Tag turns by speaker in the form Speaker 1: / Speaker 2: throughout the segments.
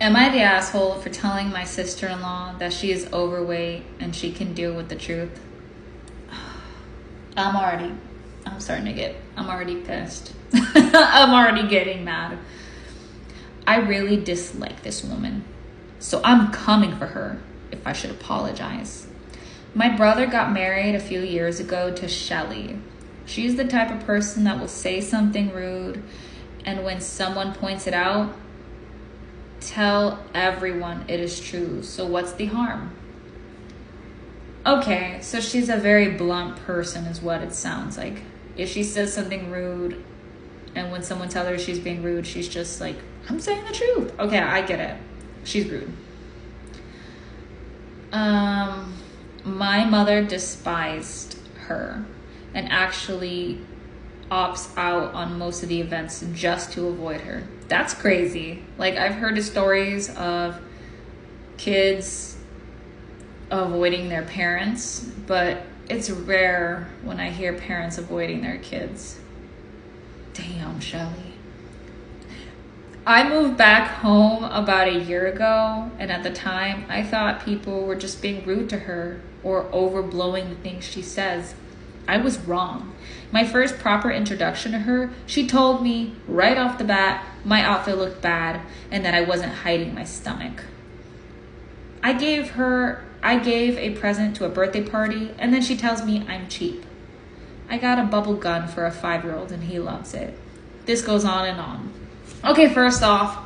Speaker 1: Am I the asshole for telling my sister-in-law that she is overweight and she can deal with the truth? I'm already pissed. I'm already getting mad. I really dislike this woman, so I'm coming for her if I should apologize. My brother got married a few years ago to Shelly. She's the type of person that will say something rude, and when someone points it out, tell everyone it is true. So what's the harm? Okay, so she's a very blunt person is what it sounds like. If she says something rude, and when someone tells her she's being rude, she's just like, I'm saying the truth. Okay, I get it. She's rude. My mother despised her and actually opts out on most of the events just to avoid her. That's crazy. Like, I've heard of stories of kids avoiding their parents, but it's rare when I hear parents avoiding their kids. Damn, Shelly. I moved back home about a year ago, and at the time, I thought people were just being rude to her or overblowing the things she says. I was wrong. My first proper introduction to her, she told me right off the bat my outfit looked bad and that I wasn't hiding my stomach. I gave a present to a birthday party, and then she tells me I'm cheap. I got a bubble gun for a 5-year-old and he loves it. This goes on and on. Okay, first off,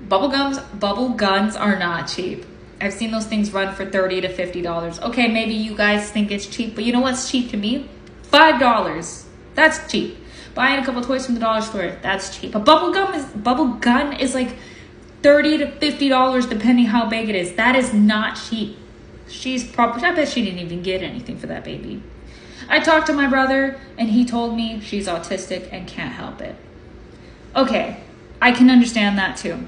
Speaker 1: bubble guns are not cheap. I've seen those things run for $30 to $50. Okay, maybe you guys think it's cheap, but you know what's cheap to me? $5. That's cheap. Buying a couple toys from the dollar store, that's cheap. A bubble gun is like $30 to $50 depending how big it is. That is not cheap. I bet she didn't even get anything for that baby. I talked to my brother and he told me she's autistic and can't help it. Okay, I can understand that too.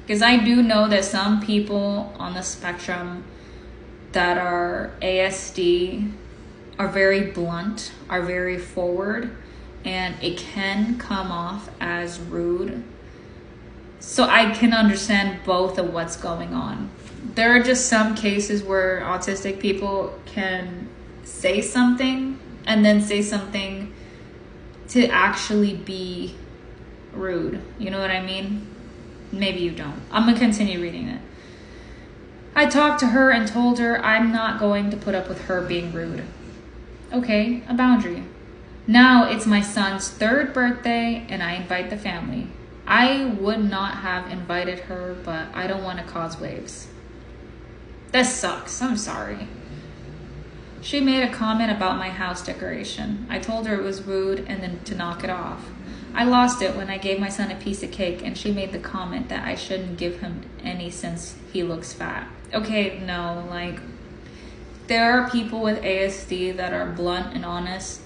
Speaker 1: Because I do know that some people on the spectrum that are ASD are very blunt, are very forward, and it can come off as rude. So I can understand both of what's going on. There are just some cases where autistic people can say something and then say something to actually be rude. You know what I mean? Maybe you don't. I'm going to continue reading it. I talked to her and told her I'm not going to put up with her being rude. Okay, a boundary. Now it's my son's 3rd birthday and I invite the family. I would not have invited her, but I don't want to cause waves. This sucks. I'm sorry. She made a comment about my house decoration. I told her it was rude and then to knock it off. I lost it when I gave my son a piece of cake and she made the comment that I shouldn't give him any since he looks fat. Okay, no, like, there are people with ASD that are blunt and honest,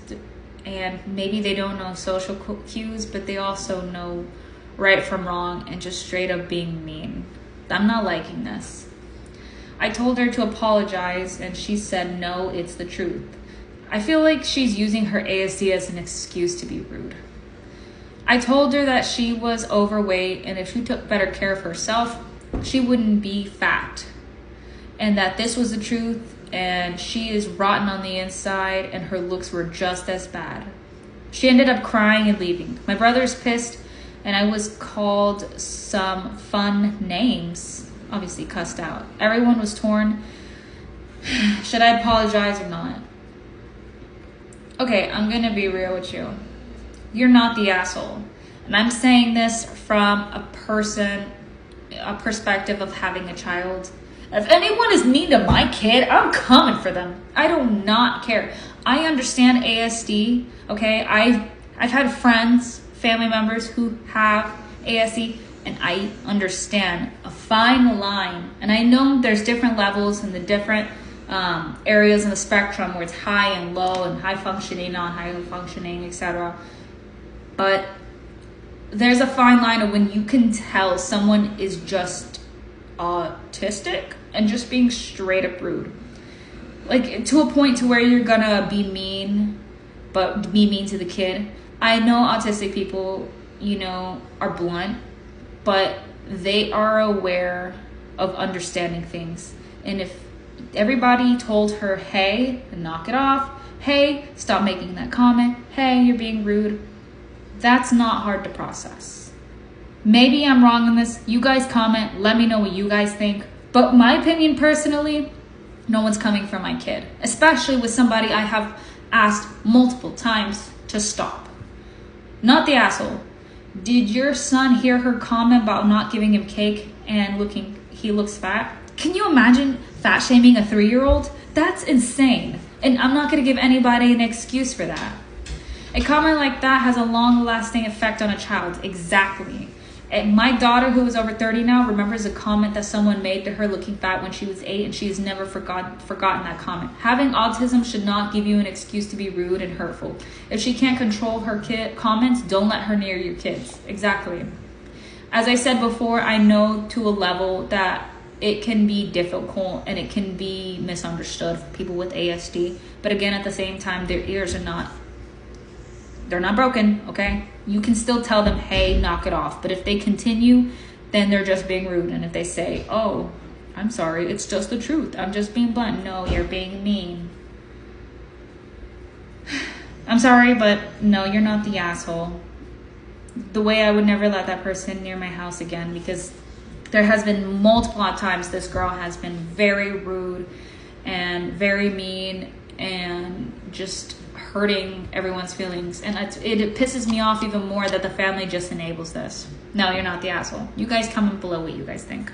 Speaker 1: and maybe they don't know social cues, but they also know right from wrong and just straight up being mean. I'm not liking this. I told her to apologize and she said no, it's the truth. I feel like she's using her ASD as an excuse to be rude. I told her that she was overweight and if she took better care of herself, she wouldn't be fat. And that this was the truth and she is rotten on the inside and her looks were just as bad. She ended up crying and leaving. My brother's pissed and I was called some fun names, obviously cussed out. Everyone was torn. Should I apologize or not? Okay, I'm gonna be real with you. You're not the asshole. And I'm saying this from a perspective of having a child. If anyone is mean to my kid, I'm coming for them. I do not care. I understand ASD, okay? I've had friends, family members who have ASD, and I understand a fine line. And I know there's different levels and the different areas in the spectrum where it's high and low and high functioning, non-high functioning, etc. But there's a fine line of when you can tell someone is just autistic and just being straight up rude. Like, to a point to where you're gonna be mean, but be mean to the kid. I know autistic people are blunt, but they are aware of understanding things. And if everybody told her, hey, knock it off, hey, stop making that comment, hey, you're being rude, that's not hard to process. Maybe I'm wrong on this. You guys comment, let me know what you guys think. But my opinion personally, no one's coming for my kid, especially with somebody I have asked multiple times to stop. Not the asshole. Did your son hear her comment about not giving him cake and he looks fat? Can you imagine fat shaming a 3-year-old? That's insane. And I'm not going to give anybody an excuse for that. A comment like that has a long-lasting effect on a child. Exactly. And my daughter, who is over 30 now, remembers a comment that someone made to her looking fat when she was 8, and she has never forgotten that comment. Having autism should not give you an excuse to be rude and hurtful. If she can't control her comments, don't let her near your kids. Exactly. As I said before, I know to a level that it can be difficult and it can be misunderstood for people with ASD. But again, at the same time, their ears are they're not broken, okay? You can still tell them, hey, knock it off. But if they continue, then they're just being rude. And if they say, oh, I'm sorry, it's just the truth, I'm just being blunt. No, you're being mean. I'm sorry, but no, you're not the asshole. The way I would never let that person near my house again, because there has been multiple times this girl has been very rude and very mean and just hurting everyone's feelings. And it pisses me off even more that the family just enables this. No, you're not the asshole. You guys comment below what you guys think.